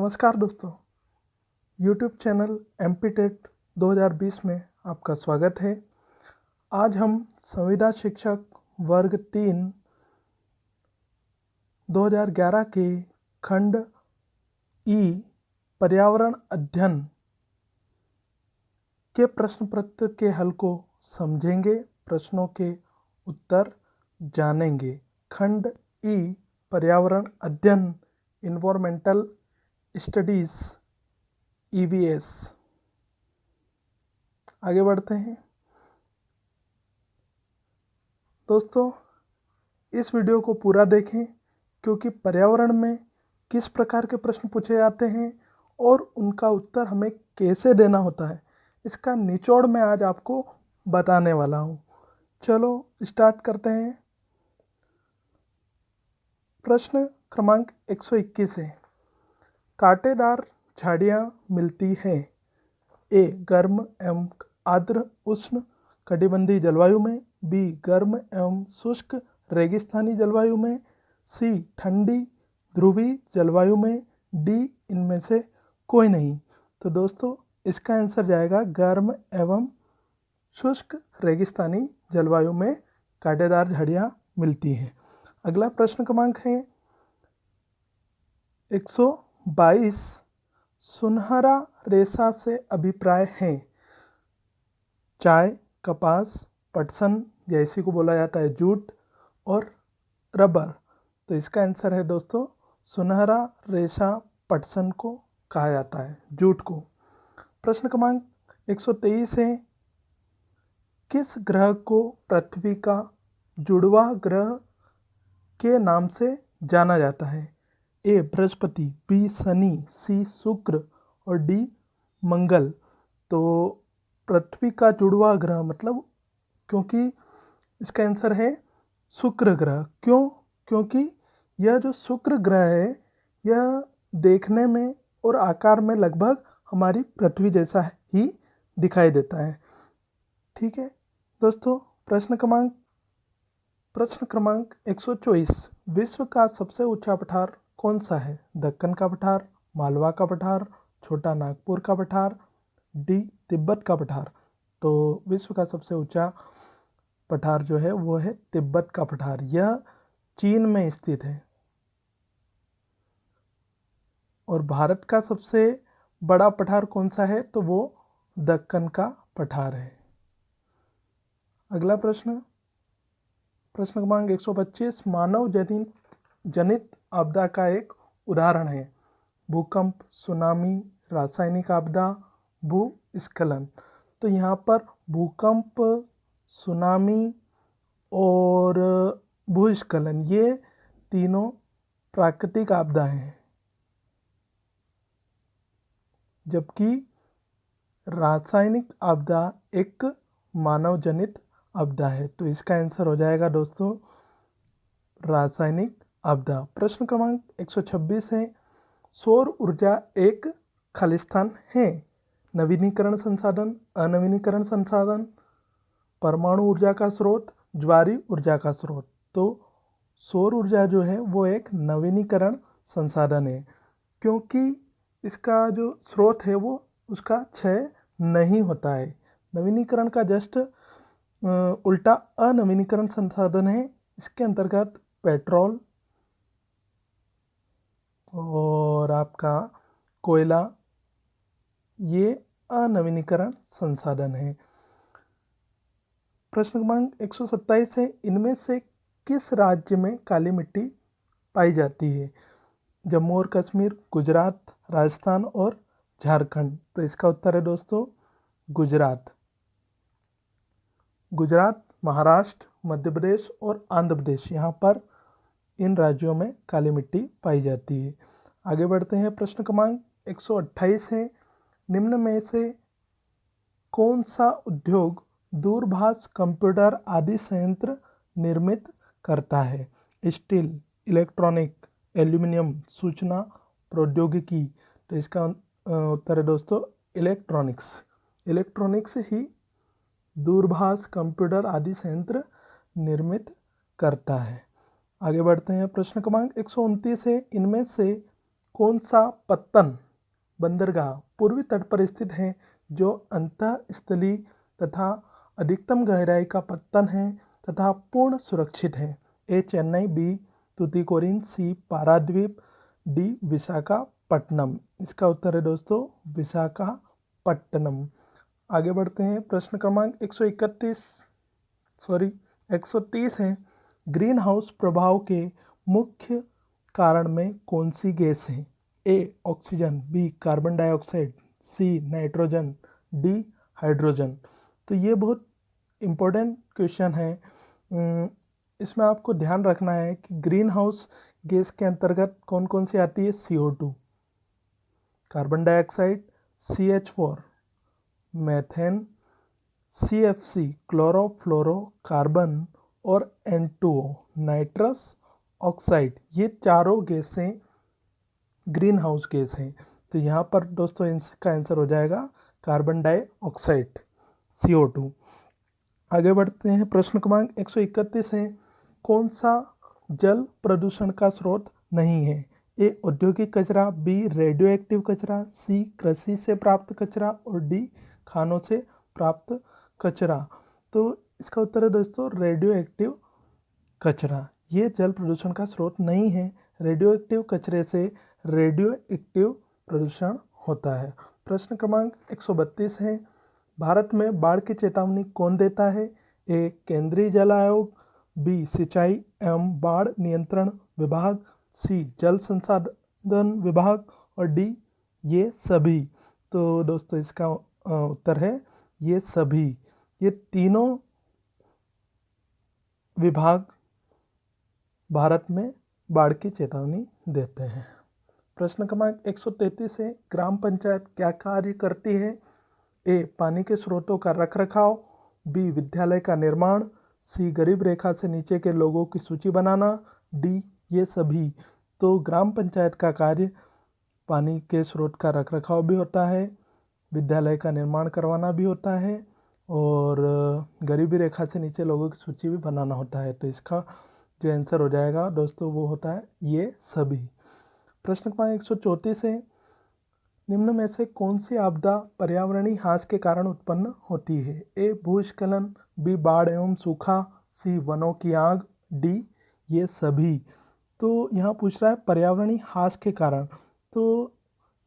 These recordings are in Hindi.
नमस्कार दोस्तों, YouTube चैनल एमपीटेट 2020 में आपका स्वागत है। आज हम संविदा शिक्षक वर्ग 3 2011 के खंड ई पर्यावरण अध्ययन के प्रश्न पत्र के हल को समझेंगे, प्रश्नों के उत्तर जानेंगे। खंड ई पर्यावरण अध्ययन इन्वायरमेंटल स्टडीज ईवीएस। आगे बढ़ते हैं दोस्तों, इस वीडियो को पूरा देखें क्योंकि पर्यावरण में किस प्रकार के प्रश्न पूछे जाते हैं और उनका उत्तर हमें कैसे देना होता है, इसका निचोड़ मैं आज आपको बताने वाला हूँ। चलो स्टार्ट करते हैं। प्रश्न क्रमांक 121 है, कांटेदार झाड़ियाँ मिलती हैं ए गर्म एवं आर्द्र उष्ण कटिबंधीय जलवायु में, बी गर्म एवं शुष्क रेगिस्तानी जलवायु में, सी ठंडी ध्रुवीय जलवायु में, डी इनमें से कोई नहीं। तो दोस्तों इसका आंसर जाएगा गर्म एवं शुष्क रेगिस्तानी जलवायु में कांटेदार झाड़ियाँ मिलती हैं। अगला प्रश्न क्रमांक है 122, सुनहरा रेशा से अभिप्राय है चाय, कपास, पटसन या इसी को बोला जाता है जूट और रबर। तो इसका आंसर है दोस्तों सुनहरा रेशा पटसन को कहा जाता है, जूट को। प्रश्न क्रमांक 123 है, किस ग्रह को पृथ्वी का जुड़वा ग्रह के नाम से जाना जाता है? ए बृहस्पति, बी शनि, सी शुक्र और डी मंगल। तो पृथ्वी का जुड़वा ग्रह मतलब, क्योंकि इसका आंसर है शुक्र ग्रह। क्यों? क्योंकि यह जो शुक्र ग्रह है यह देखने में और आकार में लगभग हमारी पृथ्वी जैसा ही दिखाई देता है। ठीक है दोस्तों। प्रश्न क्रमांक 124, विश्व का सबसे ऊंचा पठार कौन सा है? दक्कन का पठार, मालवा का पठार, छोटा नागपुर का पठार, डी तिब्बत का पठार। तो विश्व का सबसे ऊंचा पठार जो है वो है तिब्बत का पठार। यह चीन में स्थित है। और भारत का सबसे बड़ा पठार कौन सा है? तो वो दक्कन का पठार है। अगला प्रश्न क्रमांक 125, मानव जनित आपदा का एक उदाहरण है भूकंप, सुनामी, रासायनिक आपदा, भूस्खलन। तो यहाँ पर भूकंप, सुनामी और भूस्खलन ये तीनों प्राकृतिक आपदा हैं, जबकि रासायनिक आपदा एक मानव जनित आपदा है। तो इसका आंसर हो जाएगा दोस्तों रासायनिक आपदा। प्रश्न क्रमांक 126 है, सौर ऊर्जा एक खालिस्तान है? नवीनीकरण संसाधन, अनवीनीकरण संसाधन, परमाणु ऊर्जा का स्रोत, ज्वारीय ऊर्जा का स्रोत। तो सौर ऊर्जा जो है वो एक नवीनीकरण संसाधन है, क्योंकि इसका जो स्रोत है वो उसका क्षय नहीं होता है। नवीनीकरण का जस्ट उल्टा अनवीनीकरण संसाधन है। इसके अंतर्गत पेट्रोल और आपका कोयला ये अनवीनीकरण संसाधन है। प्रश्न क्रमांक 127 है, इनमें से किस राज्य में काली मिट्टी पाई जाती है? जम्मू और कश्मीर, गुजरात, राजस्थान और झारखंड। तो इसका उत्तर है दोस्तों गुजरात, महाराष्ट्र, मध्य प्रदेश और आंध्र प्रदेश, यहाँ पर इन राज्यों में काली मिट्टी पाई जाती है। आगे बढ़ते हैं। प्रश्न क्रमांक 128 है, निम्न में से कौन सा उद्योग दूरभाष, कंप्यूटर आदि संयंत्र निर्मित करता है? स्टील, इलेक्ट्रॉनिक, एल्यूमिनियम, सूचना प्रौद्योगिकी। तो इसका उत्तर है दोस्तों इलेक्ट्रॉनिक्स ही दूरभाष, कंप्यूटर आदि संयंत्र निर्मित करता है। आगे बढ़ते हैं। प्रश्न क्रमांक 129 है, इनमें से कौन सा पत्तन बंदरगाह पूर्वी तट पर स्थित है जो अंतःस्थलीय तथा अधिकतम गहराई का पत्तन है तथा पूर्ण सुरक्षित है? ए चेन्नई, बी तुतीकोरिन, सी पाराद्वीप, डी विशाखापट्टनम। इसका उत्तर है दोस्तों विशाखापट्टनम। आगे बढ़ते हैं, प्रश्न क्रमांक 130 है। ग्रीन हाउस प्रभाव के मुख्य कारण में कौन सी गैस है? A oxygen, B carbon dioxide, C nitrogen, D hydrogen. तो ये बहुत इम्पोर्टेंट क्वेश्चन है। इसमें आपको ध्यान रखना है कि ग्रीन हाउस गैस के अंतर्गत कौन कौन सी आती है? CO2, carbon dioxide, CH4, methane, CFC chlorofluorocarbon और N2O नाइट्रस ऑक्साइड। ये चारों गैसें ग्रीन हाउस गैस हैं। तो यहाँ पर दोस्तों इसका आंसर हो जाएगा कार्बन डाइऑक्साइड, CO2। आगे बढ़ते हैं, प्रश्न क्रमांक 131 है। कौन सा जल प्रदूषण का स्रोत नहीं है? ए औद्योगिक कचरा, बी रेडियो एक्टिव कचरा, सी कृषि से प्राप्त कचरा और डी खानों से प्राप्त कचरा। तो इसका उत्तर है दोस्तों रेडियो एक्टिव कचरा। ये जल प्रदूषण का स्रोत नहीं है। रेडियो एक्टिव कचरे से रेडियो एक्टिव प्रदूषण होता है। प्रश्न क्रमांक 132 है। भारत में बाढ़ की चेतावनी कौन देता है? ए केंद्रीय जल आयोग, बी सिंचाई एवं बाढ़ नियंत्रण विभाग, सी जल संसाधन विभाग और डी ये सभी। तो दोस्तों इसका उत्तर है ये सभी। ये तीनों विभाग भारत में बाढ़ की चेतावनी देते हैं। प्रश्न क्रमांक 133 है। ग्राम पंचायत क्या कार्य करती है? ए पानी के स्रोतों का रखरखाव, बी विद्यालय का निर्माण, सी गरीब रेखा से नीचे के लोगों की सूची बनाना, डी ये सभी। तो ग्राम पंचायत का कार्य पानी के स्रोत का रखरखाव भी होता है, विद्यालय का निर्माण करवाना भी होता है और गरीबी रेखा से नीचे लोगों की सूची भी बनाना होता है। तो इसका जो आंसर हो जाएगा दोस्तों वो होता है ये सभी। प्रश्न क्रमांक 134 है। निम्न में से कौन सी आपदा पर्यावरणीय ह्रास के कारण उत्पन्न होती है? ए भूस्खलन, बी बाढ़ एवं सूखा, सी वनों की आग, डी ये सभी। तो यहाँ पूछ रहा है पर्यावरणीय ह्रास के कारण, तो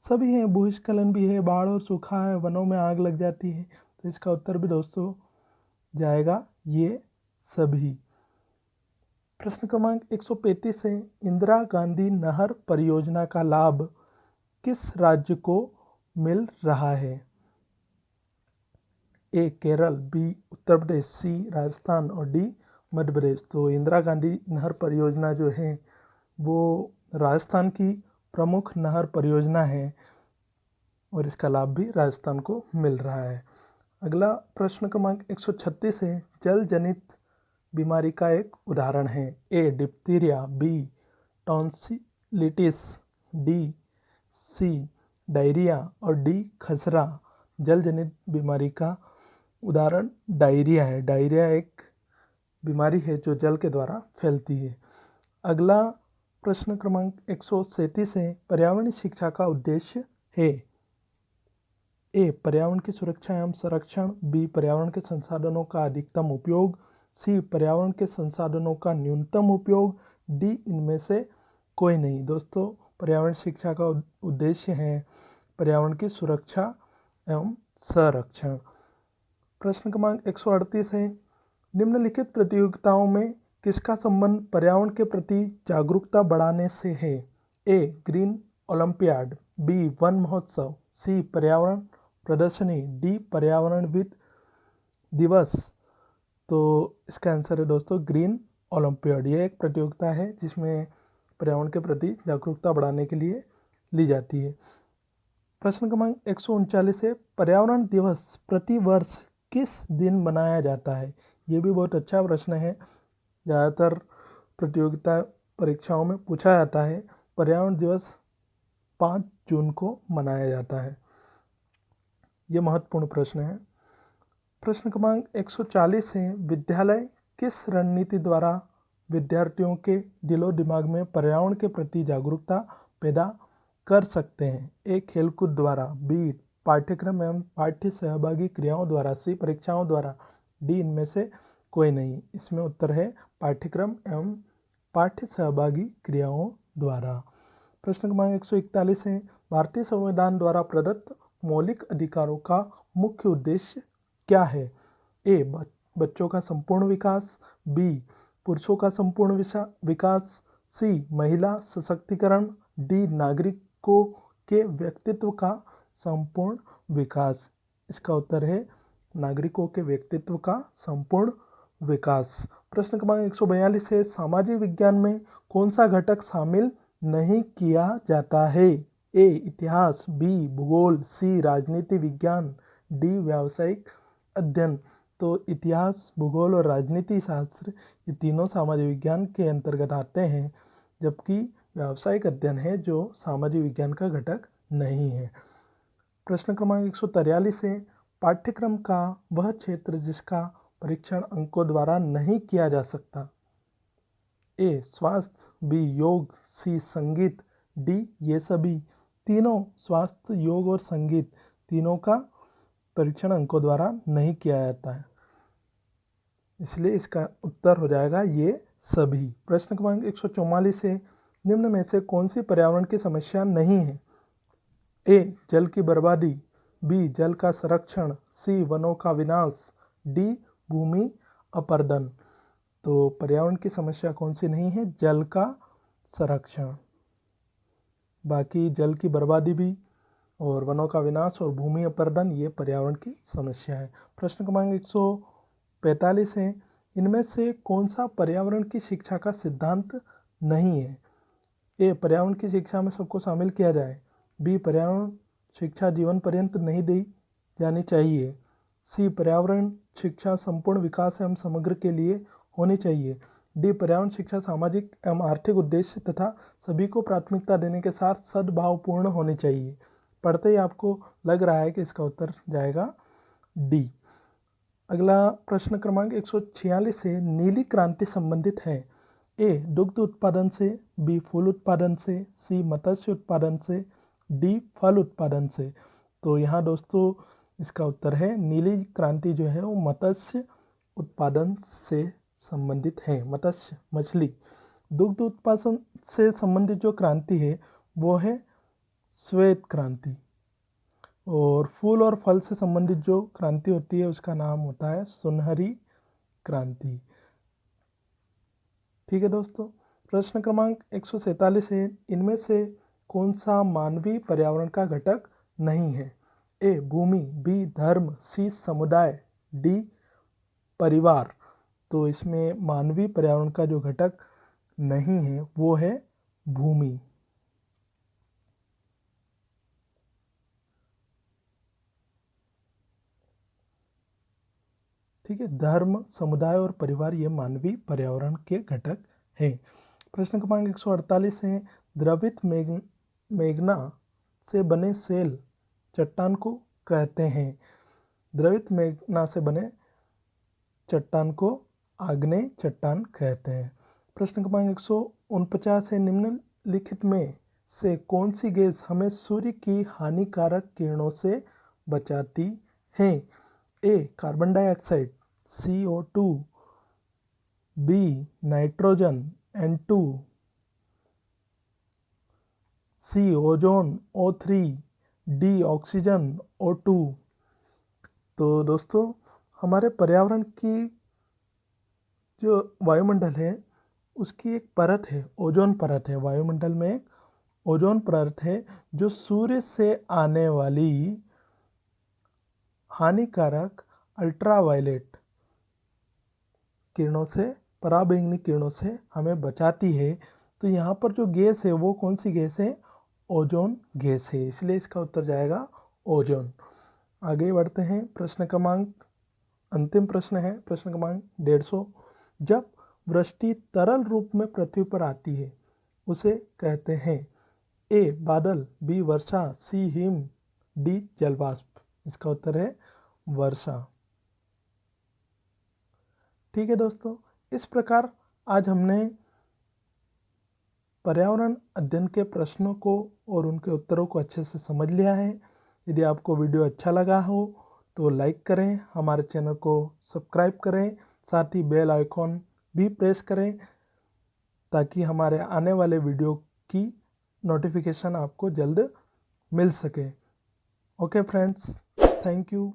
सभी हैं, भूस्खलन भी है, बाढ़ और सूखा है, वनों में आग लग जाती है। तो इसका उत्तर भी दोस्तों जाएगा ये सभी। प्रश्न क्रमांक 135 है। इंदिरा गांधी नहर परियोजना का लाभ किस राज्य को मिल रहा है? ए केरल, बी उत्तर प्रदेश, सी राजस्थान और डी मध्य प्रदेश। तो इंदिरा गांधी नहर परियोजना जो है वो राजस्थान की प्रमुख नहर परियोजना है और इसका लाभ भी राजस्थान को मिल रहा है। अगला प्रश्न क्रमांक 136 है। जल जनित बीमारी का एक उदाहरण है। A diphtheria, B tonsillitis, D C diarrhoea और डी खसरा। जल जनित बीमारी का उदाहरण डायरिया है। डायरिया एक बीमारी है जो जल के द्वारा फैलती है। अगला प्रश्न क्रमांक 137 है। पर्यावरण शिक्षा का उद्देश्य है? ए पर्यावरण की सुरक्षा एवं संरक्षण, बी पर्यावरण के संसाधनों का अधिकतम उपयोग, सी पर्यावरण के संसाधनों का न्यूनतम उपयोग, डी इनमें से कोई नहीं। दोस्तों पर्यावरण शिक्षा का उद्देश्य है पर्यावरण की सुरक्षा एवं संरक्षण। प्रश्न क्रमांक 138 है। निम्नलिखित प्रतियोगिताओं में किसका संबंध पर्यावरण के प्रति जागरूकता बढ़ाने से है? ए ग्रीन ओलंपियाड, बी वन महोत्सव, सी पर्यावरण प्रदर्शनी, डी पर्यावरणविद दिवस। तो इसका आंसर है दोस्तों ग्रीन ओलंपियाड। ये एक प्रतियोगिता है जिसमें पर्यावरण के प्रति जागरूकता बढ़ाने के लिए ली जाती है। प्रश्न क्रमांक 139 है। पर्यावरण दिवस प्रति वर्ष किस दिन मनाया जाता है? ये भी बहुत अच्छा प्रश्न है, ज़्यादातर प्रतियोगिता परीक्षाओं में पूछा जाता है। पर्यावरण दिवस 5 जून को मनाया जाता है। ये महत्वपूर्ण प्रश्न है। प्रश्न क्रमांक 140 है। विद्यालय किस रणनीति द्वारा विद्यार्थियों के दिलो दिमाग में पर्यावरण के प्रति जागरूकता पैदा कर सकते हैं? ए खेलकूद द्वारा, बी पाठ्यक्रम एवं पाठ्य सहभागी क्रियाओं द्वारा, सी परीक्षाओं द्वारा, डी इनमें से कोई नहीं। इसमें उत्तर है पाठ्यक्रम एवं पाठ्य सहभागी क्रियाओं द्वारा। प्रश्न क्रमांक 141 है, भारतीय संविधान द्वारा प्रदत्त मौलिक अधिकारों का मुख्य उद्देश्य क्या है? ए बच्चों का संपूर्ण विकास, बी पुरुषों का संपूर्ण विकास, सी महिला सशक्तिकरण, डी नागरिकों के व्यक्तित्व का संपूर्ण विकास। इसका उत्तर है नागरिकों के व्यक्तित्व का संपूर्ण विकास। प्रश्न क्रमांक 142 है, सामाजिक विज्ञान में कौन सा घटक शामिल नहीं किया जाता है? ए इतिहास, बी भूगोल, सी राजनीति विज्ञान, डी व्यावसायिक अध्ययन। तो इतिहास, भूगोल और राजनीति शास्त्र ये तीनों सामाजिक विज्ञान के अंतर्गत आते हैं, जबकि व्यावसायिक अध्ययन है जो सामाजिक विज्ञान का घटक नहीं है। प्रश्न क्रमांक 143 है, पाठ्यक्रम का वह क्षेत्र जिसका परीक्षण अंकों द्वारा नहीं किया जा सकता? ए स्वास्थ्य, बी योग, सी संगीत, डी ये सभी। तीनों स्वास्थ्य, योग और संगीत तीनों का परीक्षण अंकों द्वारा नहीं किया जाता है, इसलिए इसका उत्तर हो जाएगा ये सभी। प्रश्न क्रमांक 144 है, निम्न में से कौन सी पर्यावरण की समस्या नहीं है? ए जल की बर्बादी, बी जल का संरक्षण, सी वनों का विनाश, डी भूमि अपरदन। तो पर्यावरण की समस्या कौन सी नहीं है? जल का संरक्षण। बाकी जल की बर्बादी भी और वनों का विनाश और भूमि अपरदन ये पर्यावरण की समस्या है। प्रश्न क्रमांक 145 है, इनमें से कौन सा पर्यावरण की शिक्षा का सिद्धांत नहीं है? ए पर्यावरण की शिक्षा में सबको शामिल किया जाए, बी पर्यावरण शिक्षा जीवन पर्यंत नहीं दी जानी चाहिए, सी पर्यावरण शिक्षा संपूर्ण विकास एवं समग्र के लिए होनी चाहिए, डी पर्यावरण शिक्षा सामाजिक एवं आर्थिक उद्देश्य तथा सभी को प्राथमिकता देने के साथ सद्भावपूर्ण होनी चाहिए। पढ़ते ही आपको लग रहा है कि इसका उत्तर जाएगा डी। अगला प्रश्न क्रमांक 146 है, नीली क्रांति संबंधित है? ए दुग्ध उत्पादन से, बी फूल उत्पादन से, सी मत्स्य उत्पादन से, डी फल उत्पादन से। तो यहाँ दोस्तों इसका उत्तर है नीली क्रांति जो है वो मत्स्य उत्पादन से संबंधित है। मत्स्य मछली। दुग्ध उत्पादन से संबंधित जो क्रांति है वो है श्वेत क्रांति, और फूल और फल से संबंधित जो क्रांति होती है उसका नाम होता है सुनहरी क्रांति। ठीक है दोस्तों। प्रश्न क्रमांक 147 है, इनमें से कौन सा मानवीय पर्यावरण का घटक नहीं है? ए भूमि, बी धर्म, सी समुदाय, डी परिवार। तो इसमें मानवीय पर्यावरण का जो घटक नहीं है वो है भूमि। ठीक है, धर्म, समुदाय और परिवार ये मानवीय पर्यावरण के घटक हैं। प्रश्न क्रमांक 148 है, द्रवित मेग्ना से बने सेल चट्टान को कहते हैं? द्रवित मेग्ना से बने चट्टान को आग्नेय चट्टान कहते हैं। प्रश्न क्रमांक 149 है, निम्नलिखित में से कौन सी गैस हमें सूर्य की हानिकारक किरणों से बचाती है? A carbon dioxide, CO2, B nitrogen N2, C ozone O3, D oxygen O2। तो दोस्तों हमारे पर्यावरण की जो वायुमंडल है उसकी एक परत है, ओजोन परत है। वायुमंडल में एक ओजोन परत है जो सूर्य से आने वाली हानिकारक अल्ट्रावायलेट किरणों से, पराबैंगनी किरणों से हमें बचाती है। तो यहाँ पर जो गैस है वो कौन सी गैस है? ओजोन गैस है, इसलिए इसका उत्तर जाएगा ओजोन। आगे बढ़ते हैं। प्रश्न क्रमांक अंतिम प्रश्न है, प्रश्न क्रमांक 150। जब वृष्टि तरल रूप में पृथ्वी पर आती है उसे कहते हैं? ए बादल, बी वर्षा, सी हिम, डी जलवाष्प। इसका उत्तर है वर्षा। ठीक है दोस्तों, इस प्रकार आज हमने पर्यावरण अध्ययन के प्रश्नों को और उनके उत्तरों को अच्छे से समझ लिया है। यदि आपको वीडियो अच्छा लगा हो तो लाइक करें, हमारे चैनल को सब्सक्राइब करें, साथ ही बेल आइकॉन भी प्रेस करें ताकि हमारे आने वाले वीडियो की नोटिफिकेशन आपको जल्द मिल सके। Okay friends, thank you.